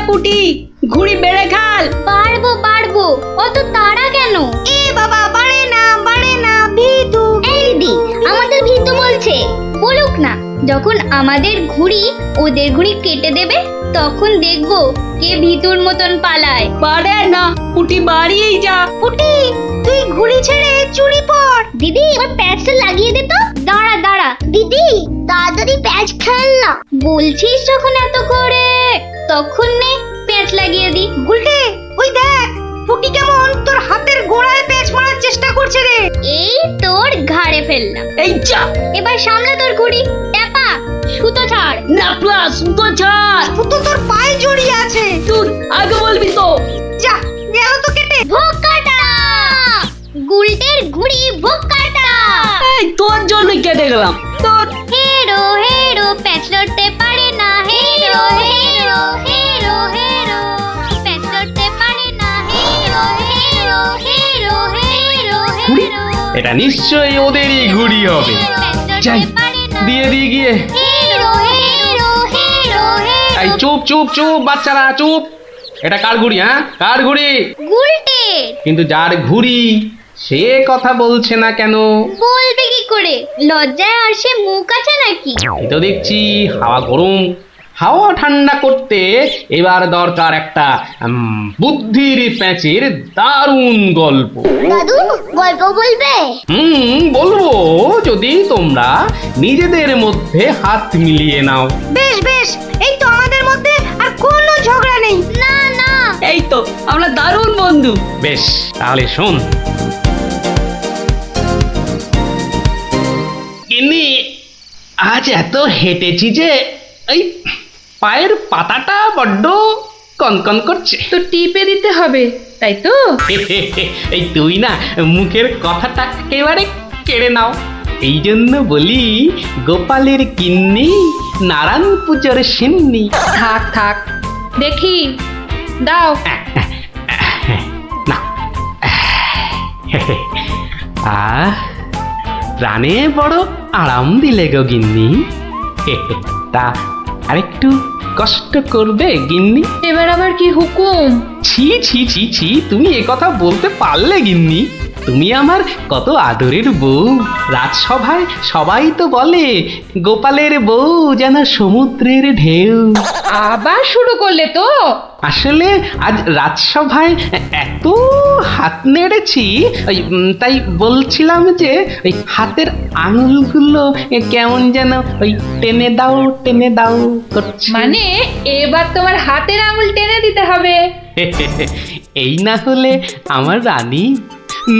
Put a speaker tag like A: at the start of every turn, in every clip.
A: পুটি, ঘুড়ি বেড়ে খাল।
B: পারবো পারবো, অত তাড়া কেন?
C: এ বাবা, বাড়ে না ভিতু।
B: এই দিদি, আমাদের ভীতু বলছে। বলুক না, যখন আমাদের ঘুড়ি ওদের ঘুড়ি কেটে দেবে তখন দেখবো কে ভীতুর মতন পালায়।
A: পারে না, পুটি বাড়িয়েই যা।
C: পুটি, তুই ঘুড়ি ছেড়ে চুরি পর।
B: দিদি, ওর প্যাচটা লাগিয়ে দে তো। দাঁড়া দাঁড়া দিদি, তাড়াতাড়ি প্যাচ খেল না। বলছিস যখন এত করে, তখন নে প্যাচ লাগিয়ে দি।
C: গুলটে, ওই দেখ পুটি কেমন তোর হাতের গোড়ায় প্যাচ মারার চেষ্টা করছে রে।
B: এই তোর ঘাড়ে ফেললাম।
A: এই যা।
B: এবার সামলা তোর ঘুড়ি। ট্যাপা, সুতো ছাড়।
A: না প্লাস তো ছাড়।
C: সুতো তোর পায়ে জড়িয়ে আছে।
A: তুই আগে বলবি তো।
C: যা, গেল তো কেটে।
B: ভোগ কাটা, গুলটের ঘুড়ি ভোগ কাটা।
A: এই তোর জন্যই কেটে গেলাম। তোর
B: হেরো হেরো, প্যাচ লড়তে পারে না। হেরো হেরো হেরো হেরো, প্যাচ লড়তে পারে না। হেরো হেরো হেরো হেরো
D: ঘুড়ি?
B: হেরো,
D: এটা নিশ্চয়ই ওদেরই ঘুড়ি হবে। যাই, দিয়ে দিয়ে গিয়ে।
B: হেরো হেরো হেরো হেরো।
D: এই চুপ চুপ চুপ বাচ্চারা, চুপ। এটা কার ঘুড়ি? হ্যাঁ, কার ঘুড়ি?
B: গুলটে।
D: কিন্তু যার ঘুড়ি সে কথা বলছে না কেন?
B: বলবে কি করে? লজ্জায় আর সে মুখ আছে নাকি?
D: এই তো দেখছি হাওয়া গরম, হাওয়া ঠান্ডা করতে এবার দরকার একটা বুদ্ধির প্যাঁচের দারুণ গল্প।
B: দাদু, গল্প বলবে?
D: বলবো, যদি তোমরা নিজেদের মধ্যে হাত মিলিয়ে নাও।
C: বেশ বেশ, এই তো আমাদের মধ্যে আর কোনো ঝগড়া নেই।
B: না না,
A: এই তো আমরা দারুণ বন্ধু।
D: বেশ, তাহলে শোন। গিন্নি, আজ এত হেঁটেছি যে এই পায়ের পাতাটা বড্ড কনকন করছে।
E: তো টিপে দিতে হবে, তাই তো?
D: এই তুই না মুখের কথাটা একেবারে কেড়ে নাও। এই জন্য বলি, গোপালের গিন্নি নারায়ণ পুজোর সিন্নি।
E: থাক থাক, দেখি দাও।
D: না, প্রাণে বড় আরাম দিলে গো গিন্নি। তা আরেকটু কষ্ট করবে গিন্নি?
E: এবার আবার কি হুকুম?
D: ছি ছি ছি ছি, তুমি এ কথা বলতে পারলে গিন্নি? তুমি আমার কত আদরের বউ। রাজসভায় সবাই তো বলে গোপালের বউ যেন সমুদ্রের ঢেউ।
E: আবার শুরু করলে তো?
D: আসলে আজ রাজসভায় এত হাত নেড়েছি, তাই বলছিলাম যে ওই হাতের আঙুলগুলো কেমন যেন ওই টেনে দাও করছে।
E: মানে এবার তোমার হাতের আঙুল টেনে দিতে হবে।
D: এই না হলে আমার রানী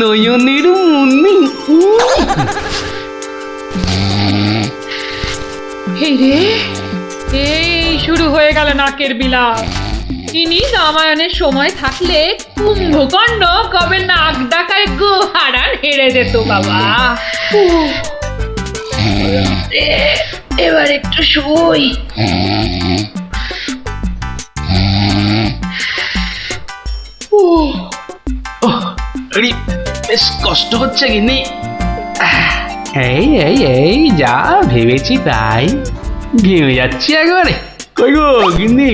D: নয়নের মুন্নি।
E: এই রে, এই শুরু হয়ে গেল নাকের বিলাপ। ইনি রামায়ণের সময় থাকলে কুম্ভকর্ণ কবে নাক ডাকায় গোহারান হেরে যেত বাবা। এবার একটু শুই।
D: বেশ কষ্ট হচ্ছে গিন্নি। এই এই এই যা ভেবেছি তাই, ঘেমে যাচ্ছি একবারে। কই গো গিন্নি,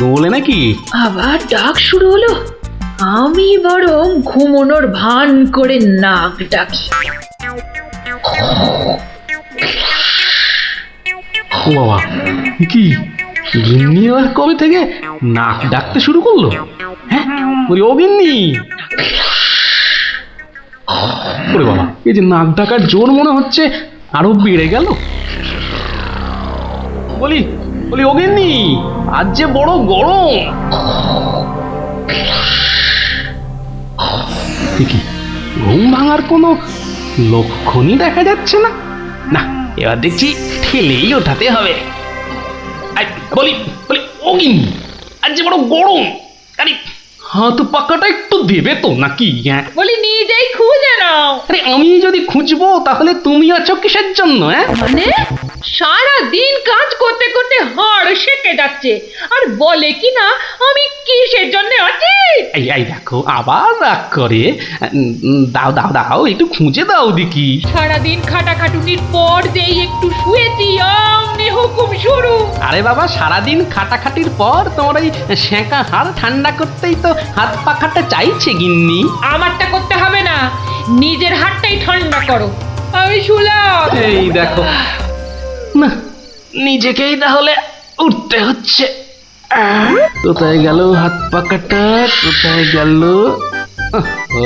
D: গোলে নাকি?
E: আবার ডাক শুরু হলো। আমি বরং ঘুমোনোর ভান করে নাক ডাকি।
D: ও বাবা, কি গিন্নি আবার কবে থেকে নাক ডাকতে শুরু করলো? হ্যাঁ, বলি ও গিন্নি। ওরে বাবা, এই যে নাক ডাকার জোর মনে হচ্ছে আরো বেড়ে গেল। বলি বলি ও গিন্নি, আজ যে বড় গরম। কি ঘুম ভাঙার কোনো লক্ষণই দেখা যাচ্ছে না। না, এবার দেখছি ঠেলেই ওঠাতে হবে। বলি বলি ও গিন্নি, আজ যে বড় গরম। আরে হাত পাকাটা একটু দেবে তো নাকি? হ্যাঁ,
E: বলি নিজেই খুঁজে নাও।
D: আরে আমি যদি খুঁজবো তাহলে তুমি আছো কিসের জন্য? হ্যাঁ,
E: মানে সারা দিন কাজ করতে করতে হাড় সেকে যাচ্ছে, আর বলে কি না আমি কিসের জন্য আছি।
D: এই এই দেখো আবার রাগ করে। দাও দাও দাও, একটু খুঁজে দাও দেখি।
E: সারাদিন খাটাখাটুনির পর যেই একটু শুয়েছি অমনি হুকুম শুরু।
D: আরে বাবা, সারাদিন খাটাখাটির পর তোমার ওই সেঁকা হাড় ঠান্ডা করতেই তো হাত পাখাটা চাইছে গিন্নি।
E: আমারটা করতে হবে না, নিজের হাতটাই ঠান্ডা করো। আমি শুলাম।
D: এই দেখো না, নিজেকেই তাহলে উঠতে হচ্ছে। কোথায় গেল হাত পাকাটা, কোথায় গেল? ও,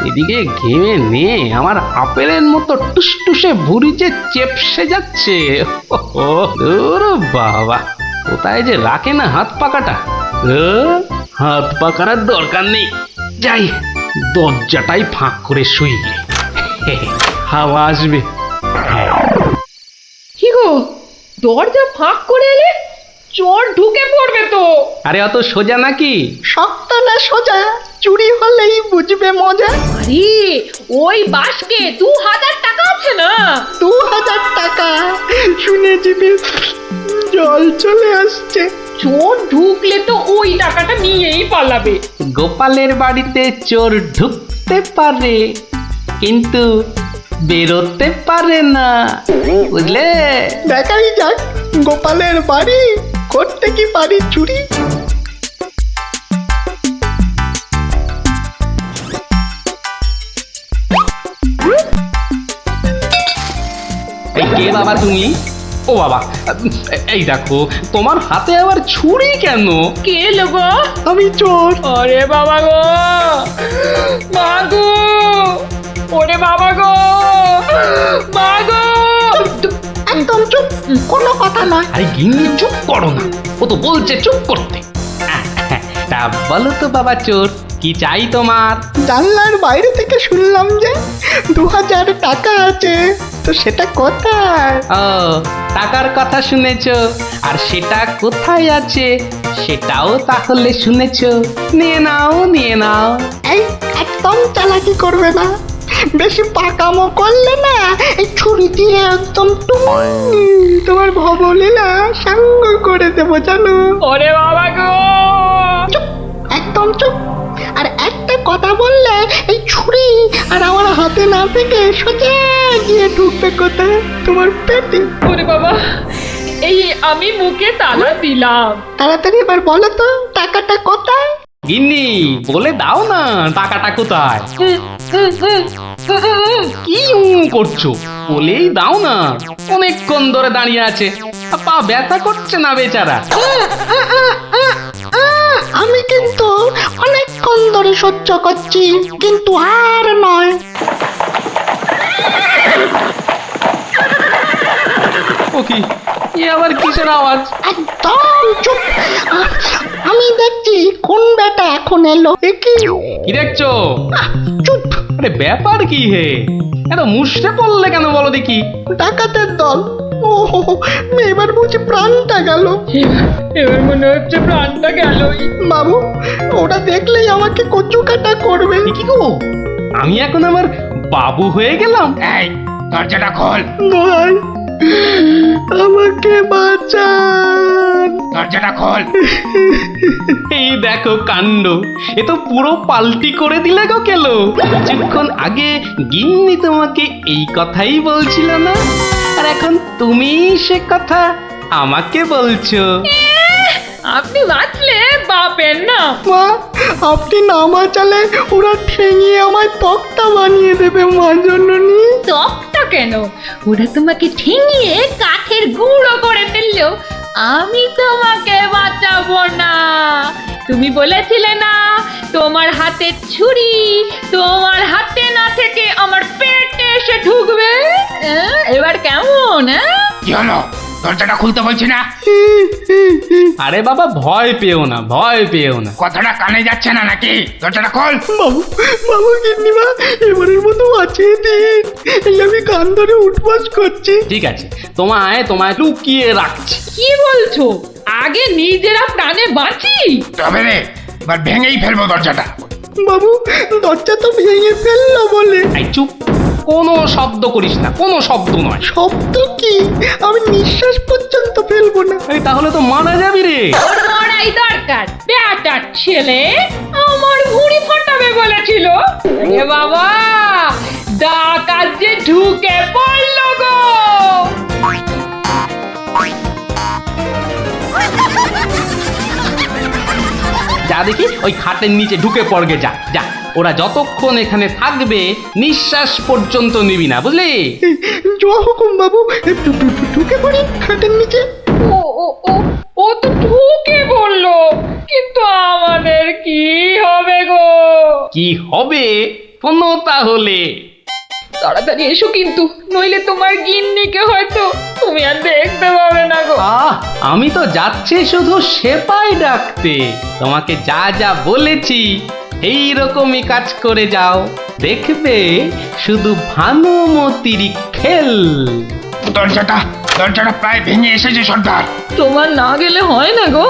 D: এদিকে ঘেমে নিয়ে আমার আপেলের মতো টুসটুসে ভুঁড়ি যে চেপসে যাচ্ছে। ও দূর বাবা, কোথায় যে রাখে না হাত পাকাটা। হাত পাকার আর দরকার নেই, যাই দরজাটাই ফাঁক করে শুই, হাওয়া আসবে।
E: কি গো, দরজা ফাঁক করে এলে? চোর ঢুকে পড়বে তো।
D: আরে অত সোজা নাকি?
C: শক্ত না সোজা, চুরি হলেই বুঝবে মজা।
E: আরে ওই বাসকে 2000 টাকা আছে না?
C: 2000 টাকা শুনেছি, বেশ জল চলে আসছে।
E: চোর ঢুকলে তো ওই টাকাটা নিয়েই পালাবে।
D: গোপালের বাড়িতে চোর ঢুকতে পারে কিন্তু বেরোতে পারে না, বুঝলে?
C: দেখাই যাক গোপালের বাড়ি, করতে কি পারি চুরি।
D: এই কে বাবা তুমি? ও বাবা, এই দেখো তোমার হাতে আবার ছুরি কেন?
E: কে লোগো?
C: আমি চোর।
E: আরে বাবা গো, মা গো, ওরে বাবা গো, মা গো।
C: একদম চুপ, কোনো কথা নয়।
D: আরে গিন্নি চুপ করো না, ও তো বলছে চুপ করতে। তা বলো তো বাবা চোর, কি চাই তোমার?
C: জানলার বাইরে থেকে শুনলাম যে 2000 টাকা আছে, তো সেটা কোথায়?
D: ও, টাকার কথা শুনেছো, আর সেটা কোথায় আছে সেটাও তাহলে শুনেছো। নিয়ে নাও, নিয়ে নাও।
C: এই একদম চালাকি করবে না, বেশি পাকামো করলে না এই ছুরি দিয়ে একদম তোমার ভবলীলা সাঙ্গ করে দেবো, জানো?
E: ওরে বাবা গো।
C: চুপ, একদম চুপ। আর একটা কথা বললে এই ছুরি আর আমার হাতে না থেকে সোজা গিয়ে ঢুকবে কোথায়? তোমার পেটে।
E: ওরে বাবা, এই আমি মুখে তালা দিলাম।
C: তাড়াতাড়ি এবার বলো তো টাকাটা কোথায়?
D: গিন্নি বলে দাও না, টাকাটা কোথায়? কি করছো? বলেই দাও না, অনেকক্ষণ ধরে দাঁড়িয়ে আছে, পা ব্যথা করছে না বেচারা।
C: আমি কিন্তু অনেকক্ষণ ধরে সহ্য করছি, কিন্তু আর নয়।
D: ও কি, এ আবার কিসের আওয়াজ?
C: একদম চুপ। আমি দেখছি কোন বেটা এখন এলো। এ কি?
D: কি দেখছো?
C: চুপ।
D: আরে ব্যাপার কি হে, এত মুষড়ে পড়লে কেন বলো দেখি?
C: ডাকাতের দল। ও এবার বুঝি প্রাণটা গেল।
E: এবার মনে হচ্ছে প্রাণটা গেলই।
C: বাবু, ওরা দেখলেই আমাকে কচু কাটা করবে।
D: এ কি গো, আমি এখন আমার বাবু হয়ে গেলাম?
F: এই দরজাটা খোল,
C: ভাই, আমাকে বাঁচান।
F: দরজাটা খোল।
D: এই দেখো কাণ্ড, এ তো পুরো পাল্টি করে দিলে গো কেলো। কিছুক্ষণ আগে গিন্নি তোমাকে এই কথাই বলছিল না, আর এখন তুমি সে কথা আমাকে বলছো।
E: আপনি বাঁচলে বাপের না।
C: মা, আপনি না বাঁচালে ওরা ঠেঙিয়ে আমায় তক্তা বানিয়ে দেবে মা জননী।
E: তকটা কেন, ওরা তোমাকে ঠেঙিয়ে কাঠের গুঁড়ো করে ফেললেও আমি তোমাকে বাঁচাবো না। তুমি বলেছিলে না তোমার হাতে ছুরি তোমার হাতে না থেকে আমার পেটে এসে ঢুকবে। এবার কেমন?
F: কি হলো? দরজাটা খুলতে বলছি না?
D: আরে বাবা ভয় পেও না, ভয় পেও না।
F: কথাটা কানে যাচ্ছে না নাকি? দরজাটা খোল।
C: বাবু, বাবু গিন্নিমা, এবারের মতো বাঁচিয়ে দিন। এই আমি কান ধরে উঠবাস করছি।
D: ঠিক আছে, তোমায় তোমায় লুকিয়ে রাখছি।
E: কি বলছো? আগে নিজেরা প্রাণে বাঁচি।
F: তবে রে, এবার ভেঙেই ফেলবো দরজাটা।
C: বাবু, দরজা তো ভেঙে ফেললো বলে।
D: এই চুপ, কোনো শব্দ করিস না, কোনো শব্দ নয়।
C: শব্দ কি? আমি নিঃশ্বাস পর্যন্ত ফেলবো না।
D: এই তাহলে তো মারা যাবি রে।
E: ওর মরাই দরকার, বেটার ছেলে আমার ভুঁড়ি ফাটাবে বলেছিল। এ বাবা, ডাকাত যে ঢুকে পড়লো গো।
D: যা দেখি ওই খাটের নিচে ঢুকে পড়গে, যা যা। ওরা যতক্ষণ এখানে থাকবে নিঃশ্বাস পর্যন্ত নিবি না, বুঝলি?
C: জয় হুকুম বাবু, ঢুকে পড়ি খাটের নিচে।
E: ও ও ও ও তো ঢুকে বললো, কিন্তু আমাদের কি হবে গো?
D: কি হবে কোনো তাহলে?
E: তাড়াতাড়ি এসো কিন্তু, নইলে তোমার গিন্নিকে হয়তো তুমি আর দেখতে পাবে না গো।
D: আমি তো যাচ্ছি শুধু সেপাই ডাকতে। তোমাকে যা যা বলেছি এই রকমই কাজ করে যাও, দেখবে শুধু ভানুমতির খেল।
F: দরজাটা প্রায় ভেঙে এসেছে সর্দার।
E: তোমার না গেলে হয় না গো।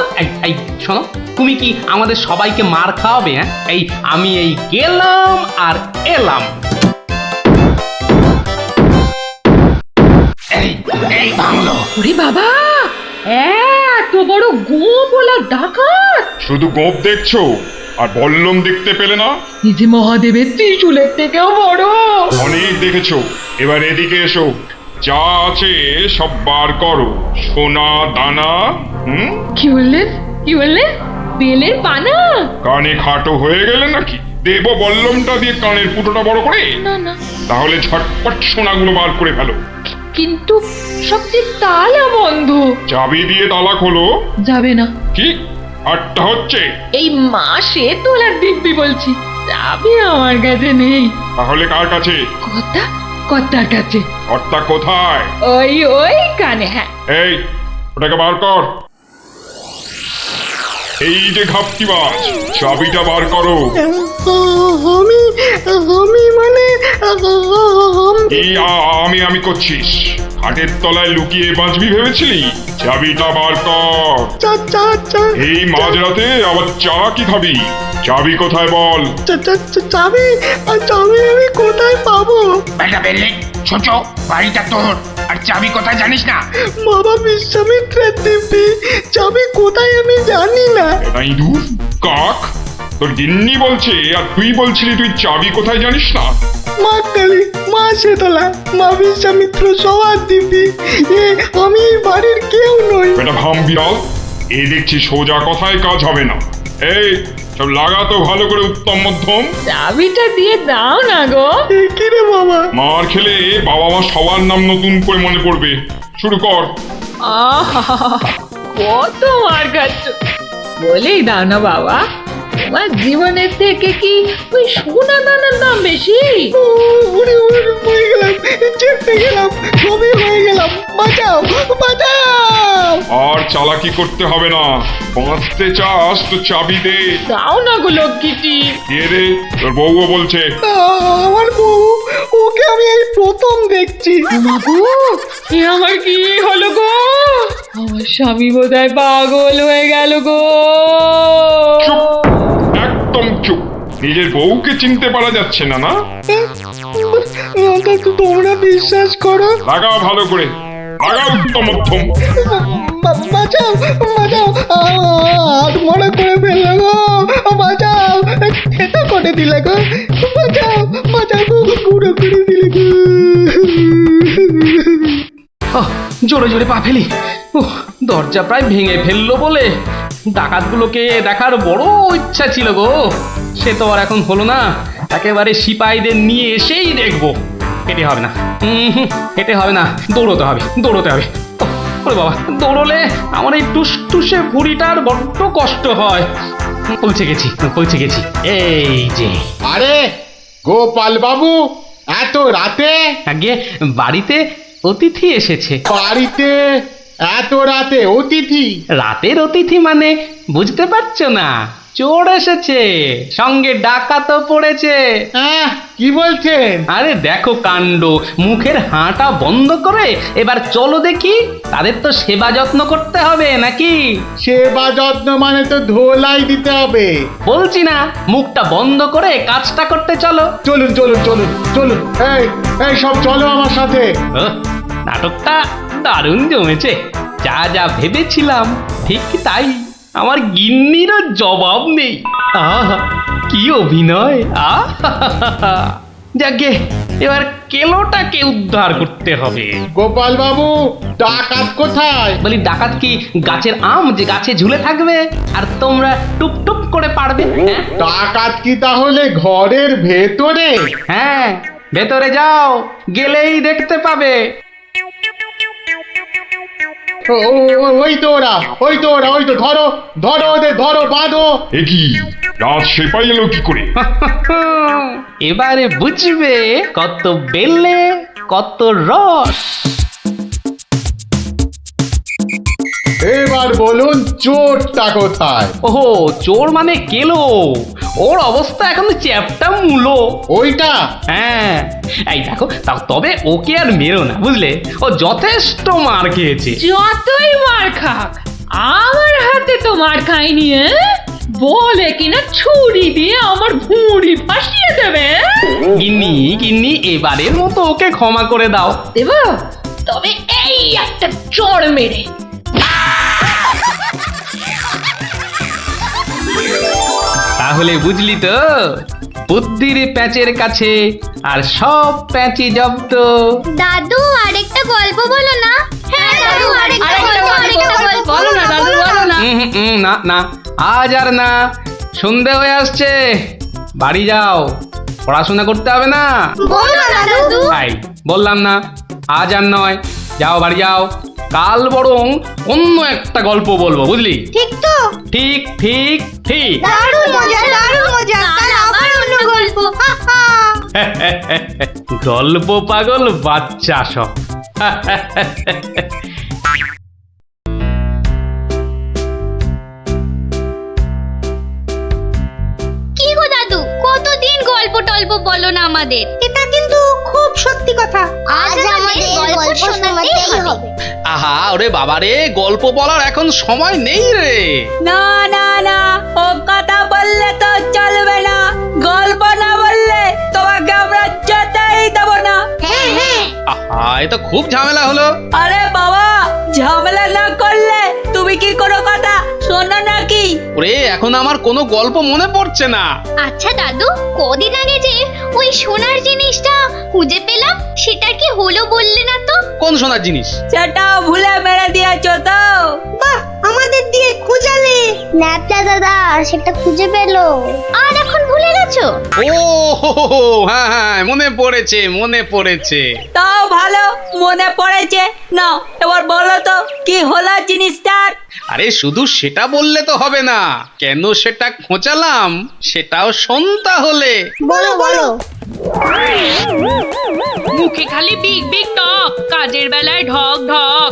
D: এই শোনো, তুমি কি আমাদের সবাইকে মার খাওয়াবে? হ্যাঁ, আমি গেলাম আর এলাম।
F: এই ভাঙলো।
E: ওরে বাবা, এত বড় গোপলা ডাকাত!
G: শুধু গোপ দেখছো আর বল্লম দেখতে পেলে না?
E: এই যে মহাদেবের ত্রিশূলের থেকেও বড়।
G: অনেক দেখেছো, এবার এদিকে এসো। যা আছে সব বার করো, সোনা দানা।
E: কি বললেন? কি বললেন? বেলের পানা?
G: কানে খাটো হয়ে গেলে নাকি? দেব বল্লমটা দিয়ে কানের ফুটোটা বড় করে?
E: না না,
G: তাহলে ঝটপট সোনাগুলো বার করে ফেলো।
E: কিন্তু সবচেয়ে তালা বন্ধ।
G: চাবি দিয়ে তালা খোলো।
E: যাবে না।
G: কি আটটা হচ্ছে?
E: এই মাসে তোলার দিব্যি বলছি, যাবে আমার কাছে নেই।
G: তাহলে কার কাছে?
E: কর্তার কাছে।
G: কর্তা কোথায়?
E: ওই কানে। হ্যাঁ,
G: এই ওটাকে বার কর। এই যে ঘাপটিবাজ, চাবিটা বার করো।
C: আমি মানে
G: এই আমি করছিস? খাটের তলায় লুকিয়ে বাঁচবি ভেবেছিলি? চাবিটা বার কর। এই মাঝরাতে আবার চা কি খাবি? চাবি কোথায় বল?
C: চাবি আমি কোথায় পাবো?
F: বেটা বেলে ছোট, বাড়িটা তোর, আর চাবি কোথায় জানিস না?
C: বাবা বিশ্বামিত্রের দিব্যি, চাবি কোথায় আমি জানি না।
G: এটাই দূর কাক, তোর গিন্নি বলছে আর তুই বলছিলি তুই চাবি কোথায় জানিস না?
C: মা কালী, মা শীতলা, মা বিশ্বামিত্র সবার দিব্যি, আমি এই বাড়ির কেউ নই।
G: বেটা ভাম বিড়াল, এ দেখছি সোজা কথায় কাজ হবে না। এই সব লাগাতো ভালো করে উত্তম মধ্যম।
E: চাবিটা দিয়ে দাও না গো।
C: কি রে বাবা?
G: মার খেলে বাবা মা সবার নাম নতুন করে মনে পড়বে। শুরু কর।
E: আহা, কত মার খাচ্ছ, বলেই দাও না বাবা। তোমার জীবনের থেকে কি ওই সোনা দানার দাম বেশি?
C: উড়ে হয়ে গেলাম, চেপে গেলাম, সবই হয়ে গেলাম। বাঁচাও, বাঁচাও।
G: আর চালাকি করতে হবে না, বাঁচতে চাস তো চাবি দে।
E: দাও না গো লক্ষ্মীটি।
G: কে রে? তোর বউও বলছে।
C: আমার বউ, ওকে আমি এই প্রথম দেখছি।
E: বাবু, এ আমার কি হলো গো? আমার স্বামী বোধহয় পাগল হয়ে গেল গো।
G: চুপ, একদম চুপ। নিজের বউকে চিনতে পারা যাচ্ছে না? না
C: তোমরা বিশ্বাস করো?
G: লাগাও ভালো করে, লাগাও উত্তম মধ্যম।
C: বাঁচাও, বাঁচাও, হাত মনে করে ফেললো গো। বাঁচাও, খেতে করে দিলে গো। বাঁচাও, বাঁচাও গো, পুরো করে দিলে গো।
D: জোরে জোরে পা ফেলি। দরজা প্রায় ভেঙে ফেললো বলে ডাকাতগুলোকে দেখার বড় ইচ্ছা ছিল গো। সে তো আর এখন হলো না। একেবারে সিপাহীদের নিয়ে এসেই দেখবো। হেঁটে হবে না, হেঁটে হবে না, দৌড়তে হবে, দৌড়তে হবে। ওরে বাবা, দৌড়লে আমার এই টুসটুসে ভুঁড়িটার বড্ড কষ্ট হয়। পৌঁছে গেছি। এই যে।
H: আরে গোপাল বাবু, এত রাতে?
D: আগে বাড়িতে অতিথি এসেছে।
H: বাড়িতে এত রাতে অতিথি?
D: রাতের অতিথি মানে বুঝতে পারছো না? চোর এসেছে, সঙ্গে ডাকাতও পড়েছে।
H: হ্যাঁ, কি বলছেন?
D: আরে দেখো কাণ্ড, মুখের হাঁটা বন্ধ করে এবার চলো দেখি। তাদের তো সেবা যত্ন করতে হবে নাকি?
H: সেবা যত্ন মানে তো ধোলাই দিতে হবে।
D: বলছি না, মুখটা বন্ধ করে কাজটা করতে চলো।
H: চলুন চলুন চলুন চলুন, এই সব চলো আমার সাথে।
D: নাটকটা দারুণ জমেছে। যা যা ভেবেছিলাম ঠিক তাই। আমার গিন্নিরও জবাব নেই। আহা, কি অভিনয়! আহা, যাকে এবার কেলোটাকে উদ্ধার করতে হবে।
H: গোপাল বাবু, ডাকাত কোথায়?
D: বলি ডাকাত কি গাছের আম যে গাছে ঝুলে থাকবে আর তোমরা টুপ টুপ করে পারবে? হ্যাঁ
H: ডাকাত কি তাহলে ঘরের ভেতরে?
D: হ্যাঁ, ভেতরে যাও, গেলেই দেখতে পাবে।
H: ওই তো ওরা, ওই তো ওরা, ওই তো ধরো ধরো ওদের, ধরো বাঁধো।
G: এ কি রাত সেপাই এলো কি করে?
D: এবারে বুঝবে কত বেলে কত রস।
H: এবার বলুন চোরটা কোথায়?
D: ওহো, চোর মানে কেলো, ওর অবস্থা এখন চ্যাপটা মূলো।
H: ওইটা?
D: হ্যাঁ, এই দেখো তবে ওকে আর মেরো না, বুঝলে? ও যথেষ্ট মার খেয়েছে।
E: যতই মার খাক, আমার হাতে তো মার খায়নি। বলে কিনা ছুরি দিয়ে আমার ভুঁড়ি ফাঁসিয়ে দেবে।
D: গিন্নি গিন্নি, এবারের মতো ওকে ক্ষমা করে দাও।
E: দেব, তবে এই একটা চড় মেরে।
D: তাহলে বুঝলি তো, বুদ্ধির প্যাঁচের কাছে আর সব প্যাঁচি জব্দ।
B: দাদু আরেকটা গল্প বলো না। হ্যাঁ দাদু আরেকটা গল্প
A: বলো না দাদু, বলো না।
D: না না, আজ আর না, সন্ধে হয়ে আসছে, বাড়ি যাও, পড়াশোনা করতে হবে না।
B: বলো না দাদু।
D: তাই বললাম না, আজ আর নয়, যাও বাড়ি যাও, কাল বরং অন্য একটা গল্প বলবো, বুঝলি?
B: ঠিক তো?
D: ঠিক ঠিক ঠিক।
B: দারুণ মজা, দারুণ মজা। কাল আবার অন্য গল্প।
D: গল্প পাগল বাচ্চা সব।
B: কি গো দাদু, কতদিন গল্প টল্প বলো না আমাদের। এটা কিন্তু খুব সত্যি কথা। আজ আমাদের গল্প শোনাতেই হবে।
D: আহা, ওরে বাবারে, গল্প বলার এখন সময় নেই রে।
A: না না না, ও কথা বললে তো চলবে না। গল্প না বললে তোমাকে আমরা যেতেই দেবো না।
B: হ্যাঁ হ্যাঁ।
D: আহা, এ তো খুব ঝামেলা হলো।
A: আরে বাবা, ঝামেলা না করলে তুমি কি কোনো কথা শোনো নাকি?
D: ওরে, এখন আমার কোনো গল্প মনে পড়ছে না।
B: আচ্ছা দাদু, কদিন আগে যে ওই সোনার জিনিসটা খুঁজে পেলাম, সেটা কি হলো বললে না তো?
D: কোন সোনার জিনিস?
A: সেটাও ভুলে মেরে দিয়েছো তো?
B: বাহ, আমাদের দিয়ে খুঁজালে। ন্যাপলা দাদা সেটা খুঁজে পেলো, আর এখন ভুলে গেছো?
D: ও হো হো হো, হ্যাঁ হ্যাঁ, মনে পড়েছে মনে পড়েছে।
A: তাও ভালো মনে পড়েছে। না, এবার বলো তো কি হলো জিনিসটার?
D: আরে শুধু সেটা বললে তো হবে না, কেন সেটা খোঁচালাম সেটাও শোন তাহলে।
B: বলো বলো।
E: মুখে খালি বিগ বিগ টক, কাজের বেলায় ঢক ঢক।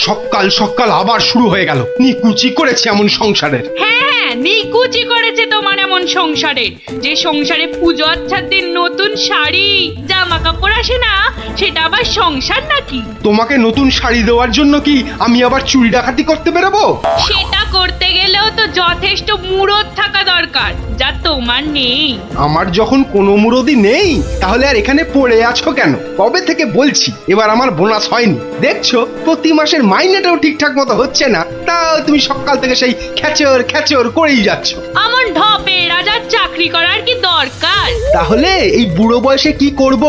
F: সকাল সকাল আবার শুরু হয়ে গেল। নিকুচি করেছে এমন সংসারের।
E: হ্যাঁ, নিকুচি করেছে তোমার এমন সংসারে, যে সংসারে পুজো আচ্ছার দিন নতুন শাড়ি জামা কাপড় আসে না, সেটা আবার সংসার নাকি?
F: তোমাকে নতুন শাড়ি দেওয়ার জন্য কি আমি আবার চুরি ডাকাতি করতে বেরোবো?
E: সেটা করতে গেলেও তো যথেষ্ট মুরত থাকা দরকার, যা তোমার নেই।
F: আমার যখন কোনো মুরদি নেই, তাহলে আর এখানে পড়ে আছো কেন? কবে থেকে বলছি এবার আমার বোনাস হয়নি। দেখছো প্রতি মাসের মাইনেটাও ঠিকঠাক মতো হচ্ছে না, তাও তুমি সকাল থেকে সেই খেচর খেচর করেই যাচ্ছ।
E: আমার ঢপে রাজার চাকরি করার কি দরকার?
F: তাহলে এই বুড়ো বয়সে কি করব?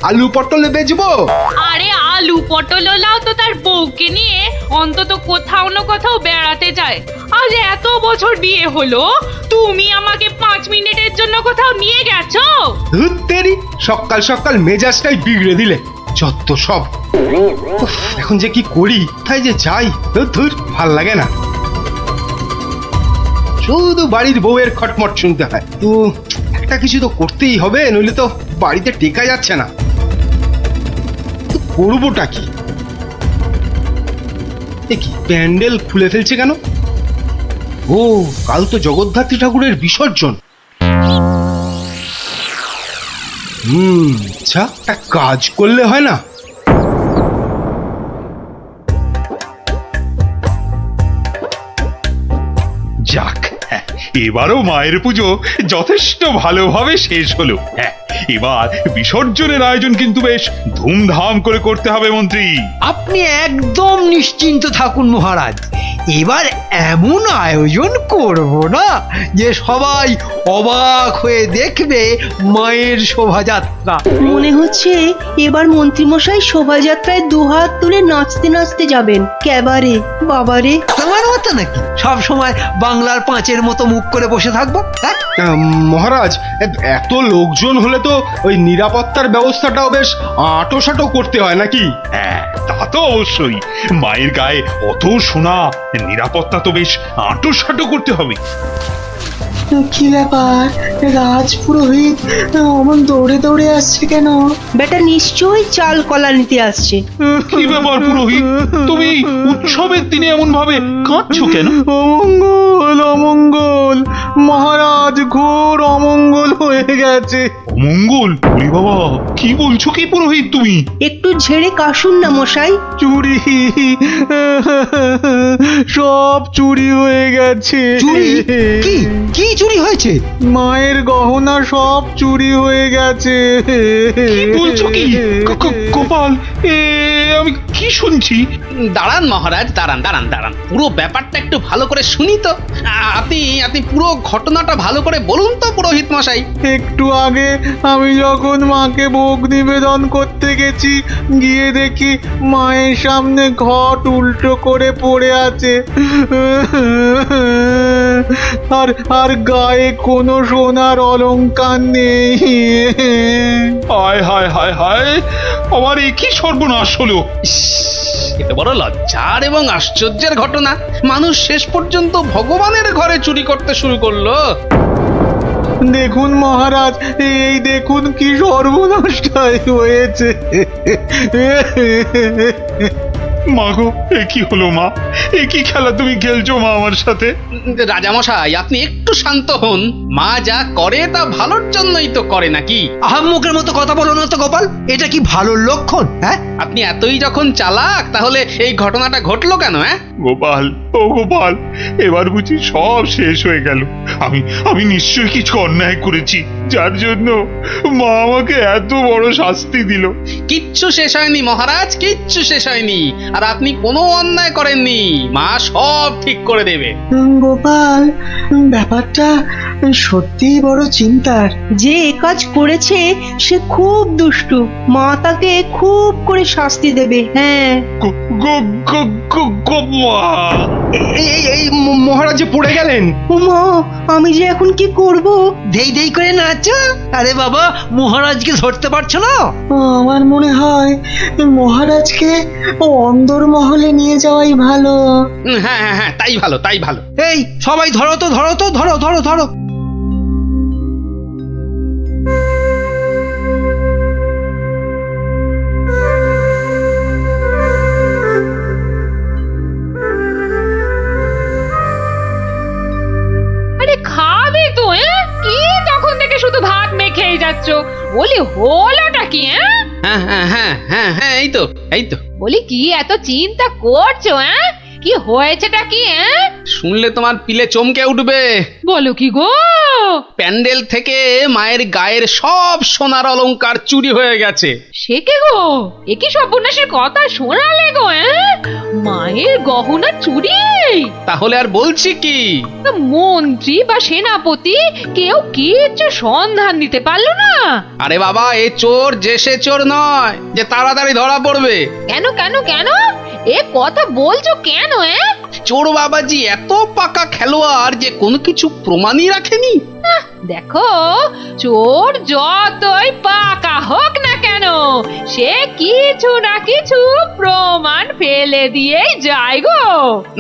F: আলু পটলে বেচবো?
E: আরে আলু পটল লাও তো তার বউকে নিয়ে অন্তত কোথাও না কোথাও বেড়াতে যায়। আজ এত বছর বিয়ে হলো, তুমি আমাকে 5 মিনিটের জন্য কোথাও নিয়ে গেছো?
F: ধুর তেরি, সকাল সকাল মেজাজটাই বিগড়ে দিলে। যত সব। উফ, এখন যে কি করি, তাই যে যাই, ধুর ভাল লাগে না। শুধু বাড়ির বউয়ের খটমট শুনতে হয়। তো একটা কিছু তো করতেই হবে, নইলে তো বাড়িতে টেকা যাচ্ছে না। তো করবোটা কি? এ কি প্যান্ডেল খুলে ফেলছে কেন? ও, কাল তো জগদ্ধাত্রী ঠাকুরের বিসর্জন। আচ্ছা, একটা কাজ করলে হয় না?
G: যাক, এবারও মায়ের পুজো যথেষ্ট ভালোভাবে শেষ হলো। হ্যাঁ,
I: এবার বিসর্জনের আয়োজন কিন্তু বেশ ধুমধাম করে করতে হবে মন্ত্রী।
J: আপনি একদম নিশ্চিন্ত থাকুন মহারাজ, এবার এমন আয়োজন করব না যে সবাই অবাক হয়ে দেখবে মায়ের শোভাযাত্রা।
A: মনে হচ্ছে এবার মন্ত্রীমশাই শোভাযাত্রায় দুহাত তুলে নাচতে নাচতে যাবেন ক্যাবারে। বাবারে,
J: তোমার মতো নাকি সব সময় বাংলার পাঁচের মতো মুখ করে বসে থাকবো? হ্যাঁ,
F: মহারাজ, এত লোকজন হলে তো ওই নিরাপত্তার ব্যবস্থাটাও বেশ আঁটোসাঁটো করতে হয় নাকি?
I: হ্যাঁ, তা তো অবশ্যই। মায়ের গায়ে অত সোনা, নিরাপত্তা তো বেশ আঁটোসাঁটো করতে হবে।
C: কি ব্যাপার, রাজ পুরোহিত অমন দৌড়ে দৌড়ে আসছে কেন?
A: বেটা নিশ্চয়ই চাল কলা নিতে আসছে।
I: কি ব্যাপার পুরোহিত, তুমি উৎসবের দিনে এমন ভাবে কাঁদছো কেন?
H: অমঙ্গল অমঙ্গল, মহারাজ ঘোর অমঙ্গল হয়ে গেছে।
I: মঙ্গল? ওরে বাবা, কি বলছো কি পুরোহিত তুমি?
A: একটু ঝেড়ে কাশুন না মশাই।
H: চুরি, সব চুরি হয়ে গেছে।
J: চুরি? কি কি চুরি হয়েছে?
H: মায়ের গহনা সব চুরি হয়ে গেছে।
I: কি বলছো কি? গোপাল, আমি কি শুনছি?
D: দাঁড়ান মহারাজ, দাঁড়ান দাঁড়ান দাঁড়ান, পুরো ব্যাপারটা একটু ভালো করে শুনি তো। আপনি পুরো ঘটনাটা ভালো করে বলুন তো পুরোহিত মশাই।
H: একটু আগে আমি যখন মাকে ভোগ নিবেদন করতে গেছি, গিয়ে দেখি মায়ের সামনে ঘট উল্টো করে পড়ে আছে, আর গায়ে কোনো সোনার অলংকার নেই।
I: হায় হায় হায় হায়, আমার এ কি সর্বনাশ হলো!
D: এত বড় লজ্জার এবং আশ্চর্যের ঘটনা, মানুষ শেষ পর্যন্ত ভগবানের ঘরে চুরি করতে শুরু করলো।
H: দেখুন মহারাজ, এই দেখুন কি সর্বনাশটাই হয়েছে।
I: মা গো, এ কি হলো মা? এ কি খেলা তুমি খেলছো মা আমার সাথে?
D: রাজামশাই, আপনি একটু শান্ত হন। মা যা করে তা ভালোর জন্যই তো করে নাকি?
J: আহাম্মকের মতো কথা বলো না তো গোপাল, এটা কি ভালো লক্ষণ? হ্যাঁ,
D: আপনি এতই যখন চালাক, তাহলে এই ঘটনাটা ঘটলো কেন?
I: গোপাল, ও গোপাল, এবার বুঝি সব শেষ হয়ে গেল। আমি নিশ্চয়ই কিছু অন্যায় করেছি, যার জন্য মা আমাকে এত বড় শাস্তি দিল।
D: কিচ্ছু শেষ হয়নি মহারাজ, কিচ্ছু শেষ হয়নি। আর আপনি কোনো অন্যায় করেননি, মা সব ঠিক করে দেবে।
C: গোপাল, ব্যাপারটা সত্যি বড় চিন্তার।
A: যে এ কাজ করেছে সে খুব দুষ্টু, মা তাকে খুব করে শাস্তি দেবে। হ্যাঁ,
F: এই মহারাজ যে পড়ে গেলেন।
A: ও মা, আমি যে এখন কি করব?
J: দেই দেই করে নাচো। আরে বাবা, মহারাজকে ধরতে পারছো না?
C: আমার মনে হয় মহারাজকে অন্দর মহলে নিয়ে যাওয়াই ভালো।
D: হ্যাঁ হ্যাঁ হ্যাঁ, তাই ভালো, তাই ভালো।
J: এই সবাই ধরো তো, ধরো তো, ধরো ধরো ধরো।
E: আরে খাবে তো? কি তখন থেকে শুধু ভাত মেখেই যাচ্ছ? বলি হলোটা কি?
D: হ্যাঁ হ্যাঁ হ্যাঁ হ্যাঁ হ্যাঁ, এই তো এই তো।
E: বলি কি এত চিন্তা করছো? কি হয়েছেটা কি?
D: শুনলে তোমার পিলে চমকে উঠবে।
E: বলো কি গো?
D: প্যান্ডেল থেকে মায়ের গায়ের সব সোনার অলংকার চুরি হয়ে গেছে।
E: সে কে গো? এ কি সর্বনাশের কথা শোনালে গো? মায়ের গহনা চুরি?
D: তাহলে আর বলছি কি?
E: মন্ত্রী বা সেনাপতি কেউ কিচ্ছু সন্ধান দিতে পারলো না?
D: আরে বাবা, এ চোর যে সে চোর নয় যে তাড়াতাড়ি ধরা পড়বে।
E: কেন কেন কেন? এ কথা বলছো কেন?
D: চোর বাবাজি এত পাকা খেলোয়াড় যে কোনো কিছু প্রমাণই রাখেনি।
E: দেখো, চোর যতই পাকা হোক না কেন, সে কিছু না কিছু প্রমাণ ফেলে দিয়েই যায় গো।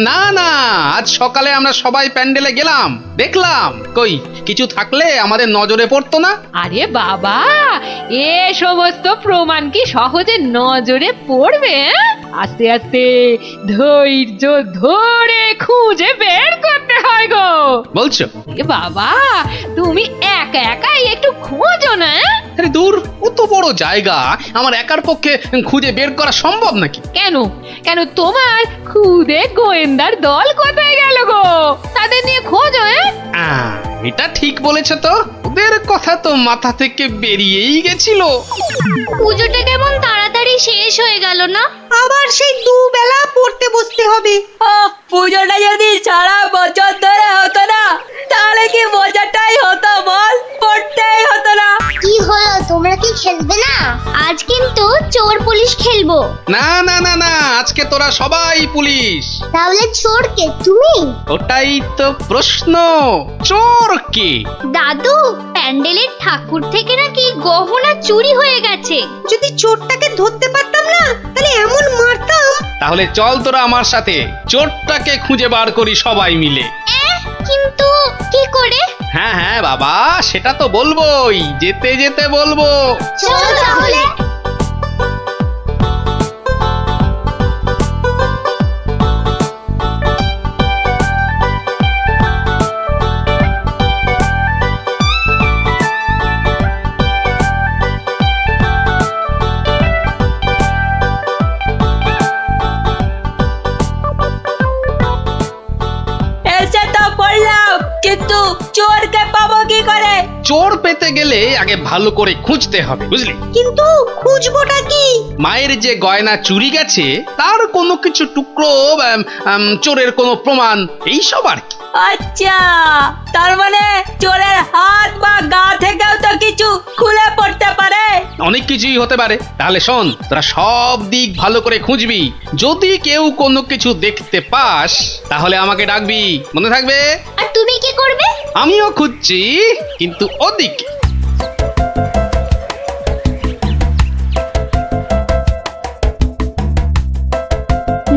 D: না না, আজ সকালে আমরা সবাই প্যান্ডেলে গেলাম, দেখলাম কই কিছু থাকলে আমাদের নজরে পড়তো না।
E: আরে বাবা, এ সমস্ত প্রমাণ কি সহজে নজরে পড়বে? আস্তে আস্তে ধৈর্য ধরে খুঁজে বের করতে হয় গো।
D: বলছো?
E: এ বাবা, তুমি একা একাই একটু খোঁজো না।
D: আরে দূর, কত বড় জায়গা, আমার একার পক্ষে খুঁজে বের করা সম্ভব নাকি?
E: কেন কেন, তোমার খুদে গোয়েন্দার দল কোথায় গেল গো? তাদের নিয়ে খোঁজো।
D: এটা ঠিক বলেছ তো, ওদের কথা তো মাথা থেকে বেরিয়েই গেছিল।
B: পুজোটা কেমন তাড়াতাড়ি শেষ হয়ে গেল না?
A: আবার সেই দুবেলা পড়তে বসতে হবে। পুজোটা যদি সারা বছর ধরে হতো না, তাহলে কি মজাটাই হতো বল, পড়তেই হতো না।
B: কি হলো, তোমরা কি খেলবে না? আজ কিন্তু চোর পুলিশ খেলবো।
D: না না না না, আজকে তোরা সবাই পুলিশ।
B: তাহলে চোর কে, তুমি?
D: ওটাই তো প্রশ্ন, চোর কে?
B: দাদু, প্যান্ডেলের ঠাকুর থেকে নাকি গহনা চুরি হয়ে গেছে।
A: যদি চোরটাকে ধরতে পারতাম না, তাহলে এমন মারতাম।
D: তাহলে চল তোরা আমার সাথে চোরটাকে খুঁজে বার করি সবাই মিলে।
B: কিন্তু কি করে?
D: হ্যাঁ হ্যাঁ বাবা, সেটা তো বলবোই, যেতে যেতে বলবো।
B: চলো তাহলে।
A: এসে তো পড়লাম, কিন্তু চোরকে পাবো কি করে?
D: চোর পেতে গেলে আগে ভালো করে খুঁজতে হবে, বুঝলি?
A: কিন্তু খুঁজবোটা কি?
D: মায়ের যে গয়না চুরি গেছে তার কোনো কিছু টুকরো, চোরের কোনো প্রমাণ, এইসব আর কি।
A: আচ্ছা, তার মানে চোরের হাত বা গা থেকেও তো কিছু খুলে পড়তে পারে।
D: অনেক কিছুই হতে পারে। তাহলে শোন, তোরা সব দিক ভালো করে খুঁজবি। যদি কেউ কোনো কিছু দেখতে পাস তাহলে আমাকে ডাকবি, মনে থাকবে?
B: আর তুমি কি করবে?
D: আমিও খুঁজছি, কিন্তু ওদিকে।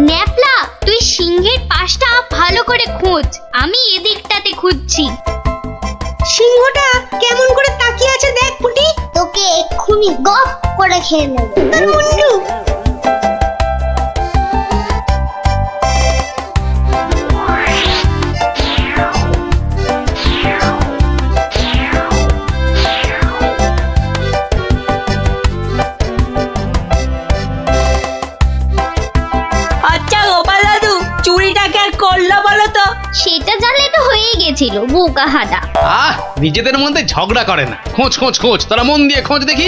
B: ন্যাপলা, তুই সিংহের পাশটা ভালো করে খোঁজ, আমি এদিকটাতে খুঁজছি।
A: সিংহটা কেমন করে তাকিয়ে আছে দেখ পুটি।
B: তোকে এক্ষুনি গপ করে খেয়ে নেব।
A: তার মুন্ডু। আচ্ছা গোপাল দাদু, চুরিটা কে করলো বলো তো?
B: সেটা জানলে তো হয়েই গেছিল, বোকা হাদা।
D: নিজেদের মধ্যে ঝগড়া করে না, খোঁজ খোঁজ খোঁজ, তোরা মন দিয়ে খোঁজ দেখি।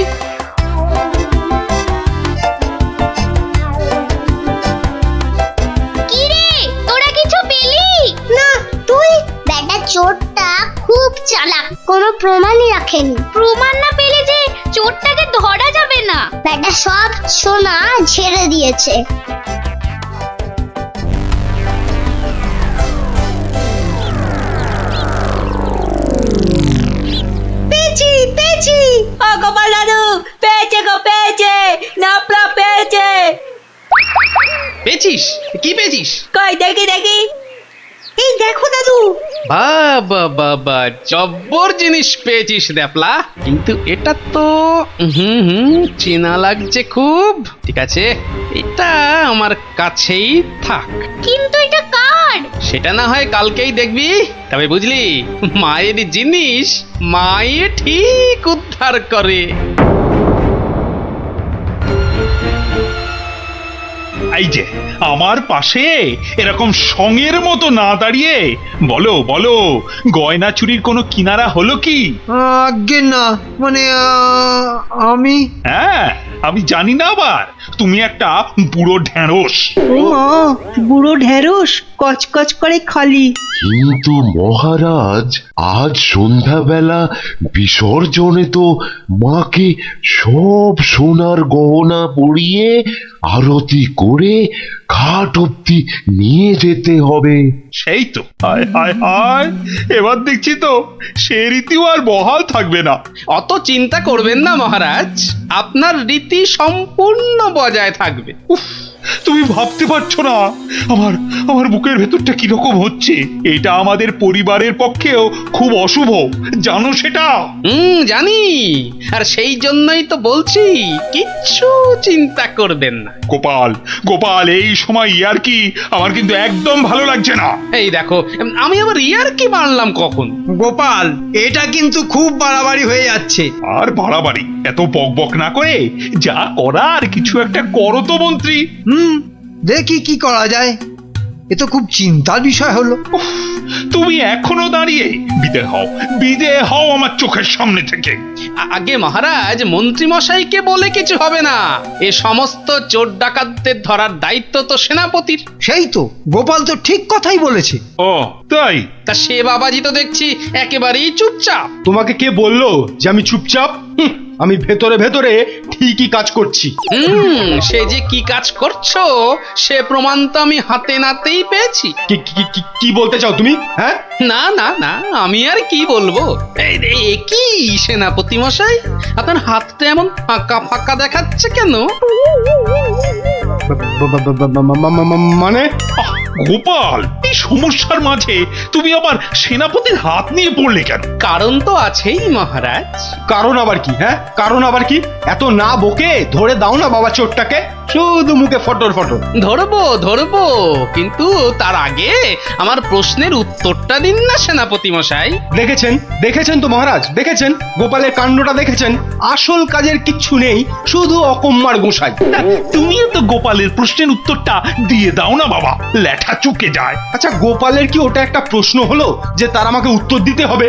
B: কি রে, তোরা কিছু পেলি?
A: না, তুই?
B: বেটা চোরটা খুব চালাক, কোনো প্রমাণই রাখেনি। প্রমাণ না পেলে যে চোরটাকে ধরা যাবে না। বেটা সব সোনা ঝেড়ে দিয়েছে।
A: পেয়েছি পেয়েছি। ও গোপাল দাদু, পেয়েছে গো, পেয়েছে, নাপলা পেয়েছে।
D: পেয়েছিস? কি পেয়েছিস?
A: কই দেখি দেখি। এই দেখো দাদু।
D: বাবা বাবা, জব্বর জিনিস পেয়েছিস দ্যাপলা, কিন্তু এটা তো চেনা লাগছে খুব। ঠিক আছে, এটা আমার কাছেই থাক।
B: কিন্তু এটা কার?
D: সেটা না হয় কালকেই দেখবি। তবে বুঝলি, মায়ের জিনিস মায়ে ঠিক উদ্ধার করে।
I: এই যে আমার পাশে এরকম সঙের মতো না দাঁড়িয়ে বলো বলো, গয়না চুরির কোনো কিনারা হলো কি?
J: আজ্ঞে না, মানে আমি
I: হ্যাঁ, আমি জানি না আবার, তুমি একটা বুড়ো ঢ্যাঁড়স।
A: ও মা, বুড়ো ঢেঁড়স, কচকচ করে খালি।
K: কিন্তু মহারাজ, আজ সন্ধ্যাবেলা বিসর্জনে তো মাকে সব সোনার গহনা পরিয়ে আরতি করে ঘাট অব্দি নিয়ে যেতে হবে।
I: সেই তো, হায় হায় হায়, এবার দেখছি তো সে রীতিও আর বহাল থাকবে না।
D: অত চিন্তা করবেন না মহারাজ, আপনার রীতি সম্পূর্ণ বজায় থাকবে।
I: উফ, তুমি ভাবতে পারছো না আমার আমার বুকের ভেতরটা কিরকম হচ্ছে। এটা আমাদের পরিবারের পক্ষেও খুব অশুভ, জানো সেটা?
D: জানি, আর সেই জন্যই তো বলছি কিচ্ছু চিন্তা করবেন না।
I: গোপাল গোপাল, এই সময় ইয়ার্কি আমার কিন্তু একদম ভালো লাগছে না।
D: এই দেখো, আমি আবার ইয়ার কি মারলাম কখন?
J: গোপাল, এটা কিন্তু খুব বাড়াবাড়ি হয়ে যাচ্ছে।
I: আর বাড়াবাড়ি এত বকবক না করে যা করার কিছু একটা করো তো মন্ত্রী।
J: দেখি কি করা যায়। এ তো খুব চিন্তার বিষয় হলো।
I: তুমি এখনো দাঁড়িয়ে? বিদে হও আমার চোখের সামনে থেকে।
D: আগে মহারাজ, মন্ত্রী মশাইকে বলে কিছু হবে না। এ সমস্ত চোর ডাকাতদের ধরার দায়িত্ব তো সেনাপতির।
J: সেই তো, গোপাল তো ঠিক কথাই বলেছে।
I: ও তাই?
D: তা সে বাবাজি তো দেখছি একেবারেই চুপচাপ।
F: তোমাকে কে বললো যে আমি চুপচাপ? আমি ভেতরে ভেতরে ঠিকই কাজ করছি।
D: সে যে কি কাজ করছো সে প্রমাণ তো আমি হাতে নাতেই পেয়েছি।
F: কি বলতে চাও তুমি? হ্যাঁ,
D: না না না, আমি আর কি বলবো। এই কি সেনাপতি মশাই, আপনার হাতটা এমন ফাঁকা ফাঁকা দেখাচ্ছে কেন?
F: মানে
I: গোপাল, এই সমস্যার মাঝে তুমি আবার সেনাপতির হাত নিয়ে পড়লে কেন?
D: কারণ তো আছেই মহারাজ।
F: কারণ আবার কি? হ্যাঁ, কারণ আবার কি? এত না বকে ধরে দাও না বাবা চোরটাকে, শুধু মুখে ফটর ফটর।
D: ধরবো, কিন্তু তার আগে আমার প্রশ্নের উত্তরটা দিন না সেনাপতি মশাই।
F: দেখেছেন তো মহারাজ, দেখেছেন গোপালের কাণ্ডটা দেখেছেন। আসল কাজের কিচ্ছু নেই, শুধু অকম্মার গোসাই।
I: তুমিও তো গোপালের প্রশ্নের উত্তরটা দিয়ে দাও না বাবা, লেঠা চুকে যায়।
F: আচ্ছা, গোপালের কি ওটা একটা প্রশ্ন হলো যে তার আমাকে উত্তর দিতে হবে?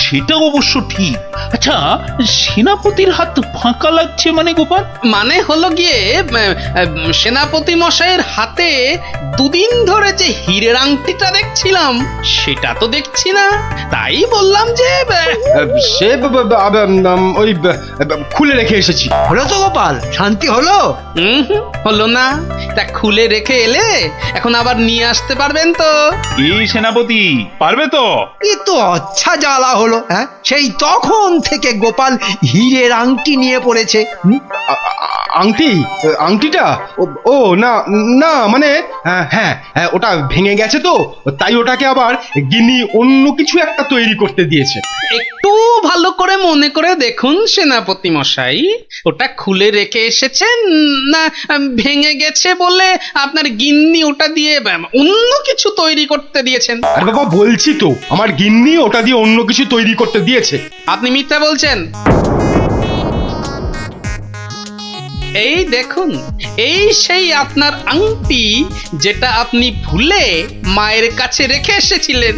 I: সেটা অবশ্য ঠিক। আচ্ছা, সেনাপতির হাত ফাঁকা লাগছে মানে গোপাল?
D: মানে হলো গিয়ে সেনাপতি মশাইয়ের হাতে দুদিন ধরে যে হীরের আংটিটা দেখছিলাম সেটা তো দেখছি না, তাই বললাম যে
F: সে ওই খুলে রেখে এসেছি।
J: হলো তো গোপাল, শান্তি হলো?
D: হলো না। তা খুলে রেখে এলে এখন আবার নিয়ে আসতে পারবেন তো?
I: এই সেনাপতি পারবে তো?
J: এ তো আচ্ছা জ্বালা হলো। হ্যাঁ, সেই তখন থেকে গোপাল হীরের আংটি নিয়ে পড়েছে।
F: আংটিটা? ও না না, মানে হ্যাঁ, ওটা ভেঙে গেছে তো, তাই ওটাকে আবার গিন্নি অন্য কিছু একটা তৈরি করতে দিয়েছে।
D: একটু ভালো করে মনে করে দেখুন সেনাপতি মশাই, ওটা খুলে রেখে এসেছেন না ভেঙে গেছে বলে আপনার গিন্নি ওটা দিয়ে অন্য কিছু তৈরি করতে দিয়েছেন?
F: আর বাবা বলছি তো, আমার গিন্নি ওটা দিয়ে অন্য কিছু তৈরি করতে দিয়েছে।
D: আপনি মিথ্যা বলছেন। এই দেখুন, এই সেই আপনার আংটি যেটা আপনি ভুলে মায়ের কাছে রেখে এসেছিলেন।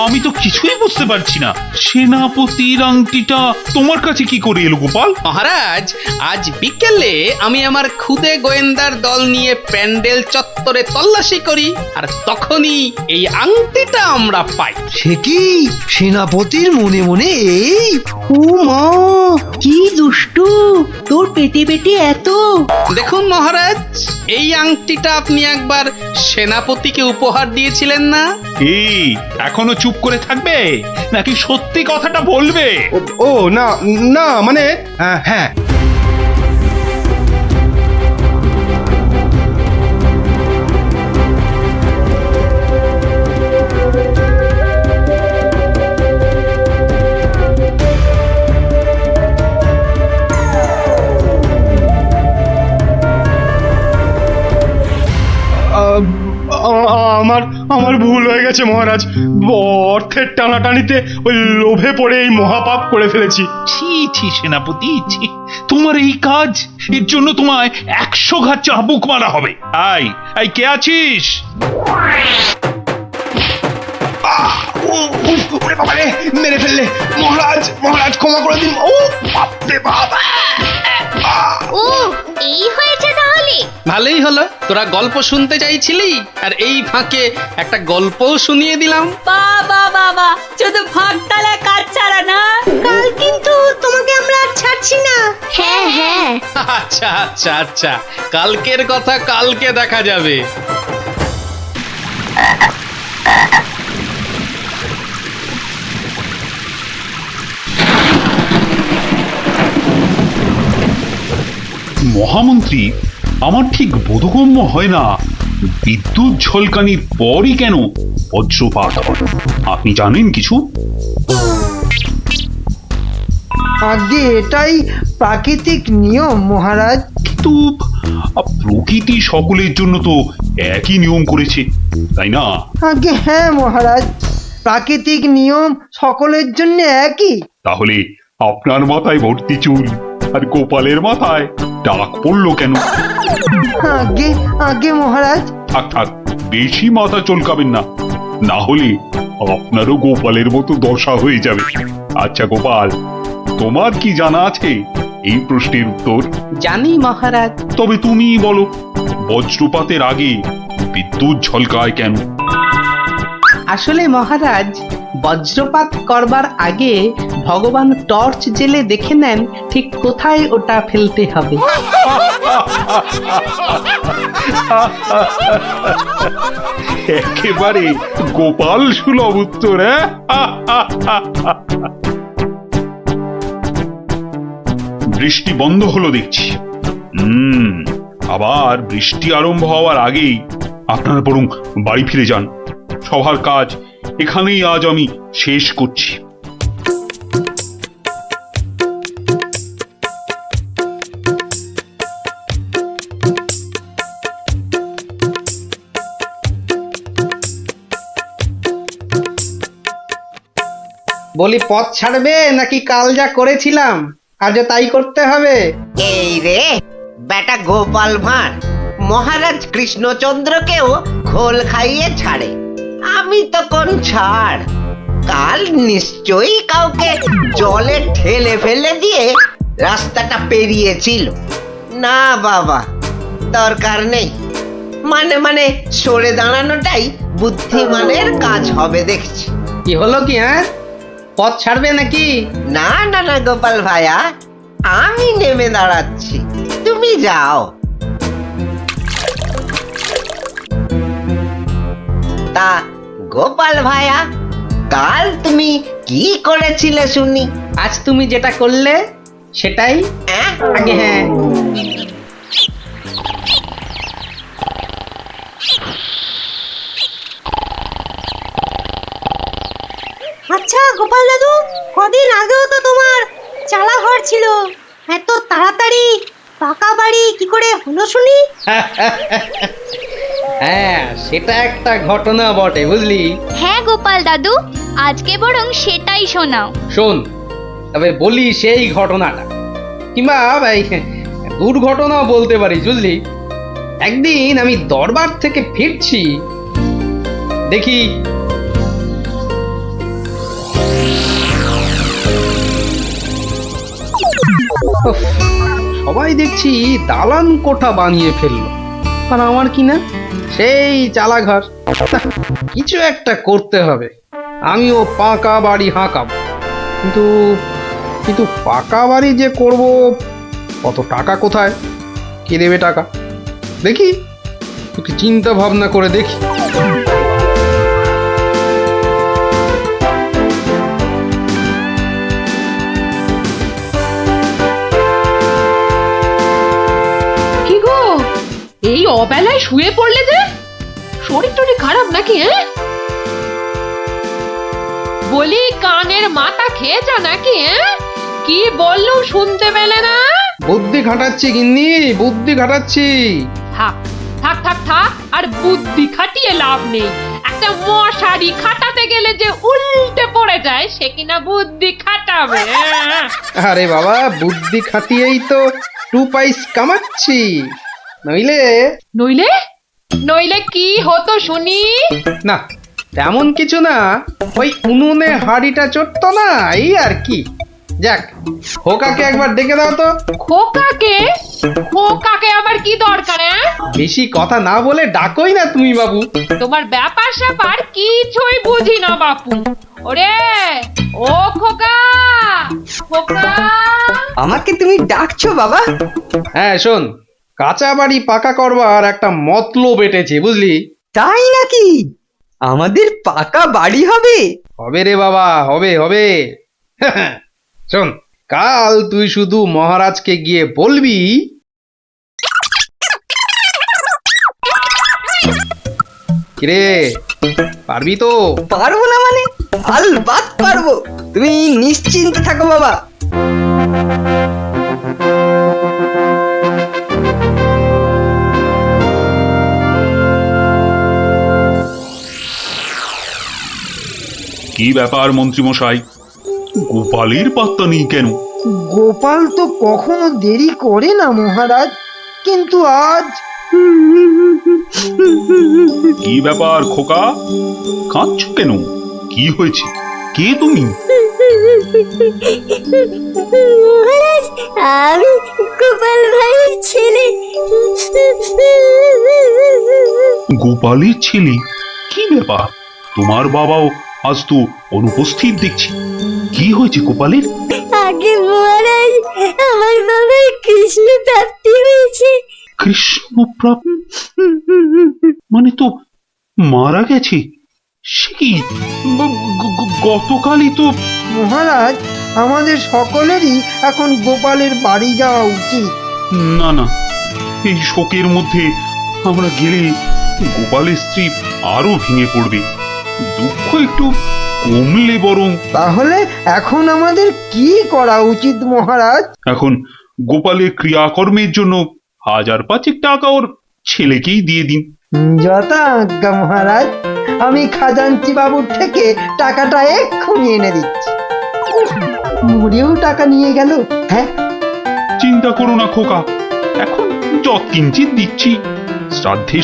I: আমি তো কিছুই বুঝতে পারছি না, সেনাপতির আংটিটা তোমার কাছে কি করে এলো গোপাল?
D: মহারাজ, আজ বিকেলে আমি আমার খুদে গোয়েন্দার দল নিয়ে প্যান্ডেল চত্বরে তল্লাশি করি, আর তখনই এই আংটিটা আমরা পাই।
J: সে কি সেনাপতির মনে মনে এই?
A: ও মা, কি দুষ্টু, তোর পেটে পেটে এত।
D: দেখুন মহারাজ, এই আংটিটা আপনি একবার সেনাপতিকে উপহার দিয়েছিলেন না?
I: এই এখনো চুপ করে থাকবে নাকি সত্যি কথাটা বলবে?
F: ও না না, মানে হ্যাঁ, আমার ভুল হয়ে গেছে মহারাজ। অর্থের টানাটানিতে ওই লোভে পড়ে এই মহাপাপ করে ফেলেছি।
I: ছি সেনাপতি, ছি! তোমার এই কাজ, এর জন্য তোমায় 100 ঘাত চাবুক মারা হবে। আই কে আছিস?
F: মেরে ফেললে মহারাজ, ক্ষমা করে দিন। ও বাপরে বাবা!
B: ও, এই হয়েছে তাহলে?
D: ভালোই হলো, তোরা গল্প শুনতে চাইছিলি আর এই ফাঁকে একটা গল্পও শুনিয়ে দিলাম।
A: বাবা, শুধু ফাঁক তালে কাজ ছাড়া না, কাল কিন্তু তোমাকে আমরা আর ছাড়ছি না।
B: হ্যাঁ।
D: আচ্ছা, কালকের কথা কালকে দেখা যাবে।
I: মহামন্ত্রী, আমার ঠিক বোধগম্য হয় না, বিদ্যুৎ ঝলকানির পরই কেন বজ্রপাত হয়? আপনি জানেন কিছু?
C: আগে এটাই প্রাকৃতিক নিয়ম মহারাজ।
I: কিন্তু প্রকৃতি সকলের জন্য তো একই নিয়ম করেছে, তাই না?
C: আগে হ্যাঁ মহারাজ, প্রাকৃতিক নিয়ম সকলের জন্য একই।
I: তাহলে আপনার মাথায় ভর্তি চুল, আর গোপালের মাথায় ডাক পড়লো কেন?
C: আগে আগে মহারাজ।
I: থাক থাক, বেশি মাথা চলকাবেন না, না হলে আপনারও গোপালের মতো দশা হয়ে যাবে। আচ্ছা গোপাল, তোমার কি জানা আছে এই প্রশ্নের উত্তর?
D: জানি মহারাজ।
I: তবে তুমিই বলো, বজ্রপাতের আগে বিদ্যুৎ ঝলকায় কেন?
D: আসলে মহারাজ, বজ্রপাত করবার আগে ভগবান টর্চ জেলে দেখে নেন ঠিক কোথায় ওটা ফেলতে হবে।
I: একেবারে গোপাল সুলভ উত্তর। বৃষ্টি বন্ধ হলো দেখছি। আবার বৃষ্টি আরম্ভ হওয়ার আগেই আপনারা বরং বাড়ি ফিরে যান। সবার কাজ এখানেই আজ আমি শেষ করছি।
D: বলি পথ ছাড়বে নাকি কাল যা করেছিলাম আজও তাই করতে হবে?
L: এই রে বেটা গোপাল ভাঁড় মহারাজ কৃষ্ণচন্দ্রকেও খোল খাইয়ে ছাড়ে, আমি তো কোন ছাড়। কাল নিশ্চয়ই কাউকে জলে ঠেলে ফেলে দিয়ে রাস্তাটা পেরিয়েছিল। না বাবা, দরকার নেই। মানে মানে সরে দাঁড়ানোটাই বুদ্ধিমানের কাজ হবে দেখছি।
D: কি হলো কি? হ্যাঁ, পথ ছাড়বে নাকি?
L: না না না গোপাল ভাইয়া, আমি নেমে দাঁড়াচ্ছি, তুমি যাও। তা গোপাল ভাইয়া, কাল তুমি কি করেছিলে শুনি?
D: আজ তুমি যেটা করলে সেটাই আগে। হ্যাঁ,
A: আচ্ছা গোপাল দাদু, কদিন আগেও তো তোমার চালা ঘর ছিল, এত তাড়াতাড়ি পাকা বাড়ি কি করে হলো শুনি?
D: হ্যাঁ, সেটা একটা ঘটনা বটে বুঝলি।
B: হ্যাঁ গোপাল দাদু, আজকে বরং সেটাই শোনাও।
D: শোন, তবে বলি সেই ঘটনাটা, কিংবা দুর্ঘটনাও বলতে পারিস বুঝলি। একদিন আমি দরবার থেকে ফিরছি, দেখি সবাই দেখছি দালান কোঠা বানিয়ে ফেললো, আর আমার কিনা সেই চালাঘর। কিছু একটা করতে হবে, আমিও পাকা বাড়ি হাঁকাবো। কিন্তু কিন্তু পাকা বাড়ি যে করব, কত টাকা কোথায়, কে দেবে টাকা? দেখি একটু চিন্তা ভাবনা করে দেখি।
E: কি গো, এই অবেলায় শুয়ে পড়লে যে? শরীর টরীর খারাপ নাকি? হ্যাঁ, বলি কানের মাথা খেয়েছো নাকি? কি বললুম শুনতে পেলে না?
D: বুদ্ধি খাটাচ্ছি গিন্নি, বুদ্ধি খাটাচ্ছি।
E: থাক থাক থাক থাক, আর বুদ্ধি খাটিয়ে লাভ নেই। একটা মশারি খাটাতে গেলে যে উল্টে পড়ে যায়, সে কিনা বুদ্ধি খাটাবে?
D: আরে বাবা, বুদ্ধি খাটিয়েই তো 2 পয়সা কামাচ্ছি, নইলে
E: নইলে নইলে কি হতো শুনি?
D: না, তেমন কিছু না, ওই উনুনে হাড়িটা চড়তো না, এই আর কি। যাক, খোকাকে একবার ডেকে দাও তো।
E: খোকাকে? খোকাকে আবার কি দরকার?
D: বেশি কথা না বলে ডাকোই না তুমি বাবু।
E: তোমার ব্যাপার স্যাপার কিছুই বুঝি না বাপু। ওরে ও খোকা, খোকা।
L: আমাকে তুমি ডাকছো বাবা?
D: হ্যাঁ শোন, কাঁচা বাড়ি পাকা করবার একটা মতলব এটেছে বুঝলি।
L: তাই নাকি? আমাদের পাকা বাড়ি হবে?
D: হবে রে বাবা, হবে হবে। শোন, কাল তুই শুধু মহারাজকে গিয়ে বলবি, কিরে পারবি তো?
L: পারবো না মানে? আলবাত পারবো, তুমি নিশ্চিন্তে থাকো বাবা।
I: কি ব্যাপার মন্ত্রীমশাই, গোপালের পাত্তা নেই কেন?
C: গোপাল তো কখনো দেরি করে না মহারাজ, কিন্তু আজ
I: কি ব্যাপার খোকা, কাঁদছো কেন? কি হয়েছে? কে তুমি?
B: মহারাজ, আমি গোপাল ভাইয়ের ছেলে।
I: গোপালের ছেলে? কি ব্যাপার, তোমার বাবাও আজ তো অনুপস্থিত দেখছি। কি হয়েছে গোপালের?
B: আগে মহারাজ, আমার বাবার কৃষ্ণ প্রাপ্তি হয়েছে।
I: কৃষ্ণপ্রাপ্তি মানে তো মারা গেছে? সে কি, গতকালই তো।
C: মহারাজ, আমাদের সকলেরই এখন গোপালের বাড়ি যাওয়া উচিত।
I: না না, এই শোকের মধ্যে আমরা গেলে গোপালের স্ত্রী আরো ভেঙে পড়বে। দুঃখ একটু কমলে বরং।
C: তাহলে এখন আমাদের কি করা উচিত মহারাজ?
I: এখন গোপালের ক্রিয়াকর্মের জন্য 1000-5 টাকা ওর ছেলেকেই দিয়ে দিন।
C: যথা আজ্ঞা মহারাজ, আমি খাজাঞ্চি বাবুর থেকে টাকাটা এক্ষুনি এনে দিচ্ছি। মরেও টাকা নিয়ে গেল। হ্যাঁ,
I: চিন্তা করো না খোকা, এখন যৎকিঞ্চিৎ দিচ্ছি। শ্রাদ্ধে